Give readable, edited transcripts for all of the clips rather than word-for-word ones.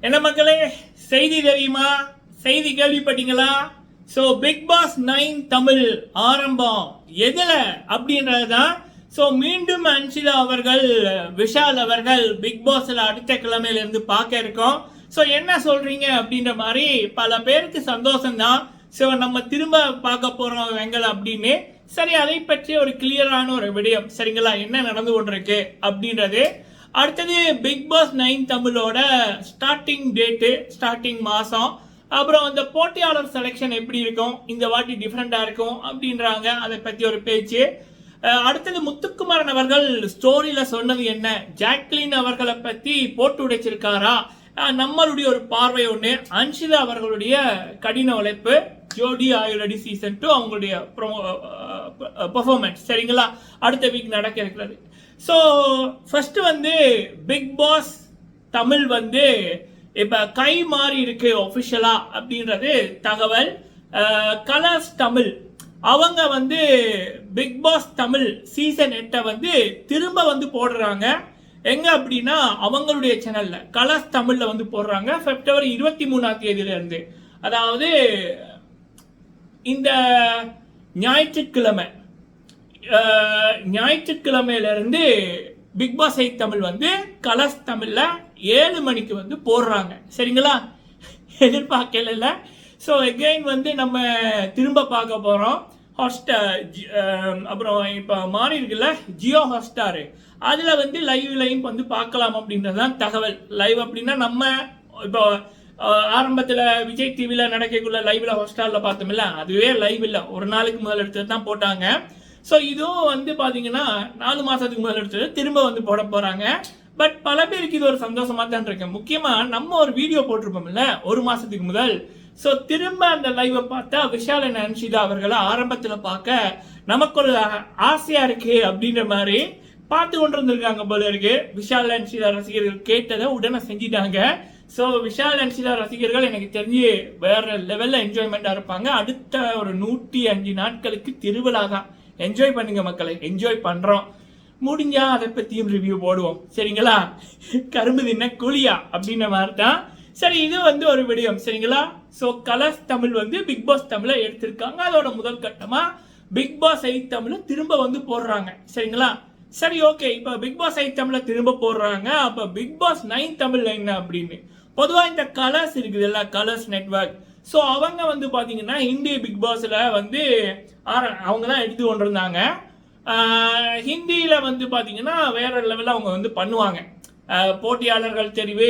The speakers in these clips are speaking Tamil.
என்ன மக்களே, செய்தி தெரியுமா? செய்தி கேள்விப்பட்டீங்களா? ஸோ பிக் பாஸ் 9 தமிழ் ஆரம்பம் எதுல அப்படின்றது தான். ஸோ மீண்டும் அன்ஷிதா அவர்கள், விஷால் அவர்கள் பிக் பாஸ்ல அடுத்த கிழமையில இருந்து பார்க்க இருக்கோம். ஸோ என்ன சொல்றீங்க அப்படின்ற மாதிரி பல பேருக்கு சந்தோஷம் தான். ஸோ நம்ம திரும்ப பார்க்க போறோம் வெங்கல் அப்படின்னு. சரி, அதை பற்றி ஒரு கிளியரான ஒரு விடயம் சரிங்களா, என்ன நடந்து கொண்டிருக்கு அப்படின்றது. அடுத்தது பிக் பாஸ் 9 தமிழோட ஸ்டார்டிங் டேட்டு, ஸ்டார்டிங் மாதம், அப்புறம் அந்த போட்டியாளர் செலெக்ஷன் எப்படி இருக்கும், இந்த வாட்டி டிஃப்ரெண்டாக இருக்கும் அப்படின்றாங்க. அதை பற்றி ஒரு பேச்சு. அடுத்தது முத்துக்குமாரன் அவர்கள் ஸ்டோரியில் சொன்னது என்ன, ஜாக்லின் அவர்களை பற்றி போட்டு உடைச்சிருக்காரா, நம்மளுடைய ஒரு பார்வை ஒன்று, அன்ஷிதா அவர்களுடைய கடின உழைப்பு, ஜோடி ஆயுர்வேடி சீசன் 2 அவங்களுடைய பெர்ஃபார்மன்ஸ் சரிங்களா, அடுத்த வீக் நடக்க இருக்கிறது. ஸோ ஃபர்ஸ்ட் வந்து பிக் பாஸ் தமிழ் வந்து இப்போ கை மாறி இருக்கு ஒஃபிஷியலா அப்படின்றது தகவல். கலர்ஸ் தமிழ் அவங்க வந்து பிக் பாஸ் தமிழ் சீசன் 8 வந்து திரும்ப வந்து போடுறாங்க. எங்க அப்படின்னா அவங்களுடைய சேனல்ல கலர்ஸ் தமிழ்ல வந்து போடுறாங்க. பிப்ரவரி 23ஆம் தேதியில இருந்து, அதாவது இந்த ஞாயிற்றுக்கிழமையிலிருந்து பிக் பாஸ் 8 தமிழ் வந்து கலர்ஸ் தமிழ்ல 7 மணிக்கு வந்து போடுறாங்க சரிங்களா. எதிர்பார்க்கல. ஸோ எகைன் வந்து நம்ம திரும்ப பார்க்க போறோம். ஹாட்ஸ்டார், அப்புறம் இப்போ மாறி இருக்குல்ல ஜியோ ஹாட்ஸ்டார், அதில் வந்து லைவ் வந்து பார்க்கலாம் அப்படின்றது தான் தகவல். லைவ் அப்படின்னா நம்ம இப்போ ஆரம்பத்தில் விஜய் டிவியில் நடக்கக்குள்ள லைவ்ல ஹாட்ஸ்டாரில் பார்த்தோம்ல, அதுவே லைவ் இல்லை, ஒரு நாளுக்கு முதல் எடுத்தது தான் போட்டாங்க. ஸோ இதுவும் வந்து பார்த்தீங்கன்னா 4 மாதத்துக்கு முதல் எடுத்தது திரும்ப வந்து போட போகிறாங்க. பட் பல பேருக்கு இது ஒரு சந்தோஷமாக தான் இருக்கு. முக்கியமாக நம்ம ஒரு வீடியோ போட்டிருப்போம்ல ஒரு மாதத்துக்கு முதல். ஸோ திரும்ப அந்த லைவை பார்த்தா விஷால் அண்ட் அன்ஷிதா அவர்களை ஆரம்பத்தில் பார்க்க நமக்கு ஒரு ஆசையாக இருக்கு அப்படின்ற மாதிரி பார்த்து கொண்டு இருந்திருக்காங்க போல இருக்கு. விஷால் அன்ஷிதா ரசிகர்கள் கேட்டதை உடனே செஞ்சிட்டாங்க. ஸோ விஷால் அன்ஷிதா ரசிகர்கள் எனக்கு தெரிஞ்சு வேற லெவலில் என்ஜாய்மெண்ட்டாக இருப்பாங்க. அடுத்த ஒரு 105 நாட்களுக்கு திருவிழா தான். என்ஜாய் பண்ணுங்க மக்களை, என்ஜாய் பண்ணுறோம். முடிஞ்சா அதை பற்றியும் ரிவ்யூ போடுவோம் சரிங்களா. கரும்பு தின்ன கூலியா அப்படின்ற மாதிரி தான். சரி, இது வந்து ஒரு விடயம் சரிங்களா. ஸோ கலர்ஸ் தமிழ் வந்து பிக் பாஸ் தமிழை எடுத்திருக்காங்க. அதோட முதல் கட்டமாக பிக் பாஸ் 8 தமிழை திரும்ப வந்து போடுறாங்க சரிங்களா. சரி, ஓகே, இப்போ பிக் பாஸ் 8 தமிழை திரும்ப போடுறாங்க. அப்போ பிக் பாஸ் 9 தமிழ் என்ன அப்படின்னு, பொதுவாக இந்த கலர்ஸ் இருக்குது இல்லை, கலர்ஸ் நெட்வொர்க். ஸோ அவங்க வந்து பார்த்தீங்கன்னா ஹிந்தி பிக் பாஸில் வந்து அவங்க தான் எடுத்து கொண்டு இருந்தாங்க. ஹிந்தியில் வந்து பார்த்தீங்கன்னா வேற லெவலில் அவங்க வந்து பண்ணுவாங்க. போட்டியாளர்கள் தெரிவு,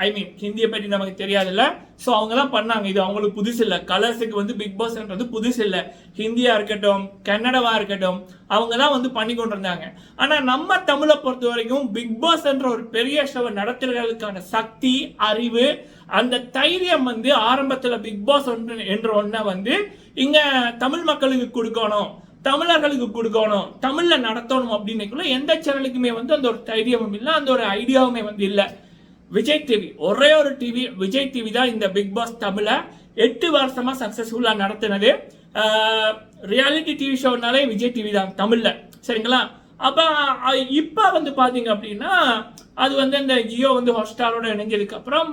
ஐ மீன் ஹிந்தியை பற்றி நமக்கு தெரியாதுல்ல. ஸோ அவங்க தான் பண்ணாங்க. இது அவங்களுக்கு புதுசு இல்லை. கலர்ஸுக்கு வந்து பிக் பாஸ்ன்றது புதுசு இல்லை. ஹிந்தியா இருக்கட்டும், கன்னடவா இருக்கட்டும், அவங்க தான் வந்து பண்ணி கொண்டு இருந்தாங்க. ஆனால் நம்ம தமிழை பொறுத்த வரைக்கும் பிக் பாஸ் என்ற ஒரு பெரிய ஷோவை நடத்துறதுக்கான சக்தி, அறிவு, அந்த தைரியம் வந்து ஆரம்பத்தில் பிக் பாஸ் என்ற ஒன்றை வந்து இங்கே தமிழ் மக்களுக்கு கொடுக்கணும், தமிழர்களுக்கு கொடுக்கணும், தமிழ்ல நடத்தணும் அப்படின்னுக்குள்ள எந்த சேனலுக்குமே வந்து அந்த ஒரு தைரியமும் இல்லை, அந்த ஒரு ஐடியாவுமே வந்து இல்லை. விஜய் டிவி, ஒரே ஒரு டிவி, விஜய் டிவி தான் இந்த பிக் பாஸ் தமிழை 8 வருஷமா சக்சஸ்ஃபுல்லா நடத்தினது. ரியாலிட்டி டிவி ஷோனாலே விஜய் டிவி தான் தமிழ்ல சரிங்களா. அப்ப இப்ப வந்து பாத்தீங்க அப்படின்னா அது வந்து அந்த ஜியோ வந்து ஹாட்ஸ்டாரோட இணைஞ்சதுக்கு அப்புறம்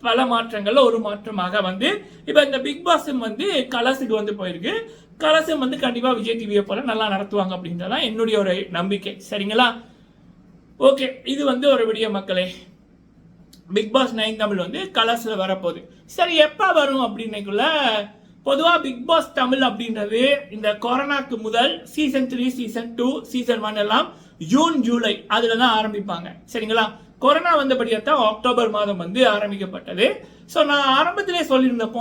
பல மாற்றங்கள்ல ஒரு மாற்றமாக வந்து இப்ப இந்த பிக் பாஸ் வந்து கலர்ஸுக்கு வந்து போயிருக்கு. கலர்ஸும் வந்து கண்டிப்பா விஜய் டிவியை போல நல்லா நடத்துவாங்க அப்படின்றதான் என்னுடைய ஒரு நம்பிக்கை சரிங்களா. ஓகே, இது வந்து ஒரு விடிய மக்களே, பிக் பாஸ் 9 தமிழ் வந்து கலர்ஸ்ல வரப்போகுது. சரி, எப்ப வரும் அப்படின்னுக்குள்ள பொதுவாக பிக் பாஸ் தமிழ் அப்படின்றது இந்த கொரோனாக்கு முதல் சீசன் 3, சீசன் 2, சீசன் 1 எல்லாம் ஜூன் ஜூலை அதில் தான் ஆரம்பிப்பாங்க சரிங்களா. கொரோனா வந்தபடியாக தான் அக்டோபர் மாதம் வந்து ஆரம்பிக்கப்பட்டது. ஸோ நான் ஆரம்பத்திலே சொல்லியிருந்தேன்,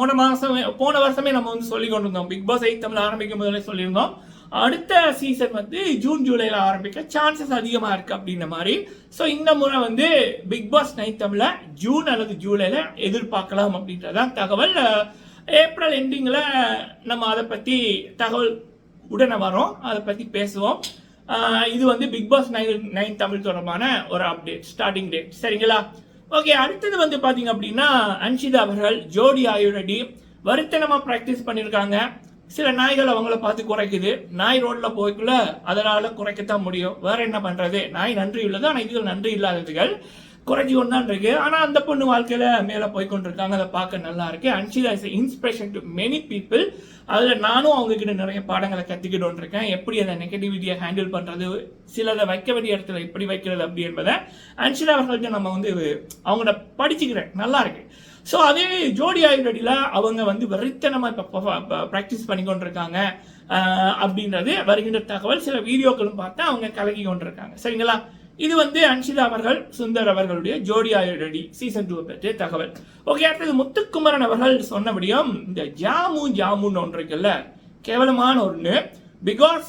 போன வருஷமே நம்ம வந்து சொல்லி கொண்டு இருந்தோம், பிக் பாஸ் 8 தமிழ் ஆரம்பிக்கும் முதலே சொல்லியிருந்தோம் அடுத்த சீசன் வந்து ஜூன் ஜூலைல ஆரம்பிக்க சான்சஸ் அதிகமாக இருக்கு அப்படின்ற மாதிரி. ஸோ இந்த முறை வந்து பிக் பாஸ் 9 தமிழை ஜூன் அல்லது ஜூலைல எதிர்பார்க்கலாம் அப்படின்றதான் தகவல். ஏப்ரல் எண்டிங்கில் நம்ம அதை பற்றி தகவல் உடனே வரும், அதை பற்றி பேசுவோம். இது வந்து பிக் பாஸ் 9 தமிழ் தொடர்பான ஒரு அப்டேட், ஸ்டார்டிங் டேட் சரிங்களா. ஓகே, அடுத்தது வந்து பார்த்தீங்க அப்படின்னா அன்ஷிதா அவர்கள் ஜோடி ஆயுர்வேடி வருத்தனமாக ப்ராக்டிஸ் பண்ணியிருக்காங்க. சில நாய்கள் அவங்கள பார்த்து குறைக்குது. நாய் ரோட்ல போய்க்குள்ள அதனால குறைக்கத்தான் முடியும், வேற என்ன பண்றது. நாய் நன்றி உள்ளது, ஆனால் இதுகள் நன்றி இல்லாததுகள். குறைஞ்சி ஒன்றான் இருக்கு. ஆனால் அந்த பொண்ணு வாழ்க்கையில் மேலே போய்கொண்டிருக்காங்க. அதை பார்க்க நல்லா இருக்கு. And she is inspiration to many people. அதில் நானும் அவங்க கிட்ட நிறைய பாடங்களை கற்றுக்கிட்டு இருக்கேன். எப்படி அதை நெகட்டிவிட்டியை ஹேண்டில் பண்ணுறது, சிலதை வைக்க வேண்டிய இடத்துல எப்படி வைக்கிறது அப்படி என்பதை அன்ஷிதா அவர்கள்ட்ட நம்ம வந்து அவங்கள படிச்சுக்கிறேன். நல்லா இருக்கு. ஸோ அதே ஜோடி ஆயுர்வேடியில் அவங்க வந்து வெறித்தனமாக இப்போ ப்ராக்டிஸ் பண்ணி கொண்டிருக்காங்க அப்படின்றது வருகின்ற தகவல். சில வீடியோக்களும் பார்த்து அவங்க கலக்கி கொண்டிருக்காங்க. சரிங்களா? இது வந்து அன்ஷிதா அவர்கள் சுந்தர் அவர்களுடைய ஜோடி ஆயுர்வேடி சீசன் 2 பற்றிய தகவல். ஓகே, அடுத்தது முத்துக்குமரன் அவர்கள் சொன்னபடியும் இந்த ஜாமுன்னு ஒன்று இருக்குல்ல, கேவலமான ஒன்று. பிகாஸ்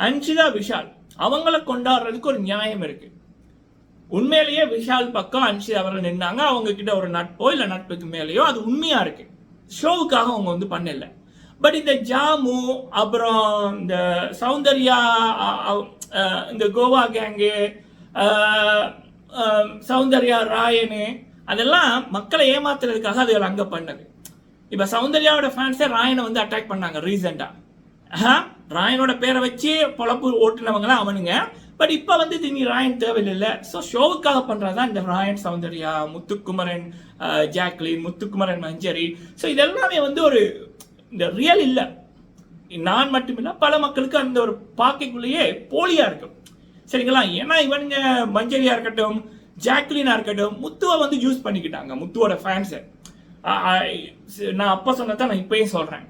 அன்ஷிதா விஷால் அவங்கள கொண்டாடுறதுக்கு ஒரு நியாயம் இருக்கு. உண்மையிலேயே விஷால் பக்கம் அன்ஷிதா அவர்கள் நின்னாங்க. அவங்க கிட்ட ஒரு நட்போ இல்லை நட்புக்கு மேலேயோ அது உண்மையா இருக்கு. ஷோவுக்காக அவங்க வந்து பண்ணல. பட் இந்த ஜாமு அப்புறம் இந்த சௌந்தர்யா, இந்த கோவா கேங்கு, சௌந்தர்யா ராயனு, அதெல்லாம் மக்களை ஏமாத்துறதுக்காக அது அங்கே பண்ணது. இப்போ சௌந்தர்யாவோட ஃபேன்ஸே ராயனை வந்து அட்டாக் பண்ணாங்க ரீசெண்டாக. ராயனோட பேரை வச்சு பொழப்பு ஓட்டுனவங்களாம் அவனுங்க. பட் இப்போ வந்து நீ ராயன் தேவையில்லை. ஸோ ஷோவுக்காக பண்ணுறதா இந்த ராயன், சௌந்தர்யா, முத்துக்குமரன் ஜாக்லின், முத்துக்குமரன் மஞ்சரி. ஸோ இதெல்லாமே வந்து ஒரு இந்த ரியல் இல்லை. நான் மட்டுமில்லை, பல மக்களுக்கு அந்த ஒரு பாக்கைக்குள்ளேயே போலியா இருக்கும். சரிங்களா? ஏன்னா இவனுங்க மஞ்சரியா இருக்கட்டும், ஜாக்லினா இருக்கட்டும், முத்துவை வந்து யூஸ் பண்ணிக்கிட்டாங்க. முத்துவோட ஃபேன்ஸை நான் அப்போ சொன்னதான் நான் இப்பயும் சொல்றேன்.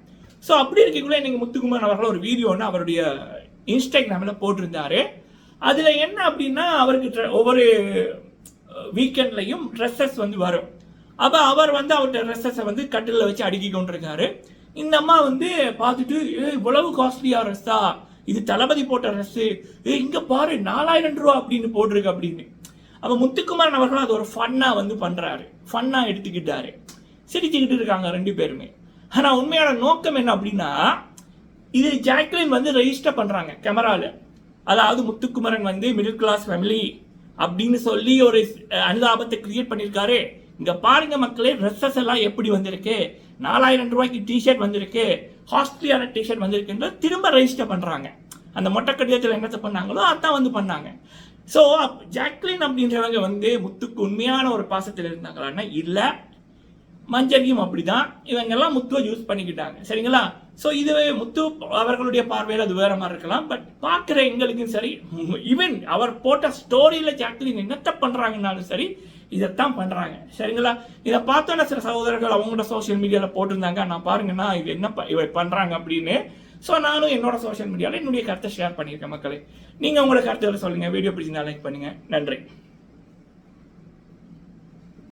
ஸோ அப்படி இருக்கக்குள்ள இன்னைக்கு முத்துக்குமரன் அவர்கள் ஒரு வீடியோன்னு அவருடைய இன்ஸ்டாகிராமில் போட்டிருந்தாரு. அதில் என்ன அப்படின்னா, அவருக்கு ஒவ்வொரு வீக்கெண்ட்லையும் ட்ரெஸ்ஸஸ் வந்து வரும். அப்போ அவர் வந்து அவர்கிட்ட ட்ரெஸ்ஸஸை வந்து கட்டிலில் வச்சு அடுக்கி கொண்டிருக்காரு. இந்த அம்மா வந்து பார்த்துட்டு, இவ்வளவு காஸ்ட்லியா ட்ரெஸ்ஸா, இது தளபதி போட்ட ட்ரெஸ்ஸு, இங்கே பாரு 4000 ரூபா அப்படின்னு போட்டிருக்கு அப்படின்னு. அப்போ முத்துக்குமரன் அவர்கள் அது ஒரு ஃபன்னாக வந்து பண்ணுறாரு, ஃபன்னாக எடுத்துக்கிட்டாரு. சிரிச்சுக்கிட்டு இருக்காங்க ரெண்டு பேருமே. ஆனால் உண்மையான நோக்கம் என்ன அப்படின்னா, இது ஜாக்லின் வந்து ரெஜிஸ்டர் பண்ணுறாங்க கேமராவில். அதாவது முத்துக்குமரன் வந்து மிடில் கிளாஸ் ஃபேமிலி அப்படின்னு சொல்லி ஒரு அனுதாபத்தை கிரியேட் பண்ணியிருக்காரு. இங்க பாருங்க மக்களே, ட்ரெஸ்ஸஸ் எல்லாம் எப்படி வந்திருக்கு, 4000 ரூபாய்க்கு டிஷர்ட் வந்திருக்கு, காஸ்ட்லியான டிஷர்ட் வந்திருக்குன்ற திரும்ப ரெஜிஸ்டர் பண்றாங்க. அந்த மொட்டை கடிதத்தில் என்னத்தை பண்ணாங்களோ அதான் வந்து பண்ணாங்க. ஸோ ஜாக்லின் அப்படின்றவங்க வந்து முத்துக்கு உண்மையான ஒரு பாசத்தில் இருந்தாங்களான்னா இல்லை. மஞ்சரியும் அப்படிதான். இவங்கெல்லாம் முத்துவை யூஸ் பண்ணிக்கிட்டாங்க. சரிங்களா? ஸோ இது முத்து அவர்களுடைய பார்வையில் அது வேற மாதிரி இருக்கலாம். பட் பார்க்குற எங்களுக்கும் சரி, ஈவன் அவர் போட்ட ஸ்டோரியில் ஜாக்லின் என்னத்தை பண்ணுறாங்கன்னாலும் சரி, இதைத்தான் பண்ணுறாங்க. சரிங்களா? இதை பார்த்தோன்னா சில சகோதரர்கள் அவங்களோட சோஷியல் மீடியாவில் போட்டிருந்தாங்க, நான் பாருங்கன்னா இது என்ன இவ பண்ணுறாங்க அப்படின்னு. ஸோ நானும் என்னோட சோஷியல் மீடியாவில் என்னுடைய கருத்தை ஷேர் பண்ணியிருக்கேன். மக்களே, நீங்கள் உங்களோட கருத்துக்களை சொல்லுங்கள். வீடியோ பிடிச்சிருந்தா லைக் பண்ணுங்கள். நன்றி.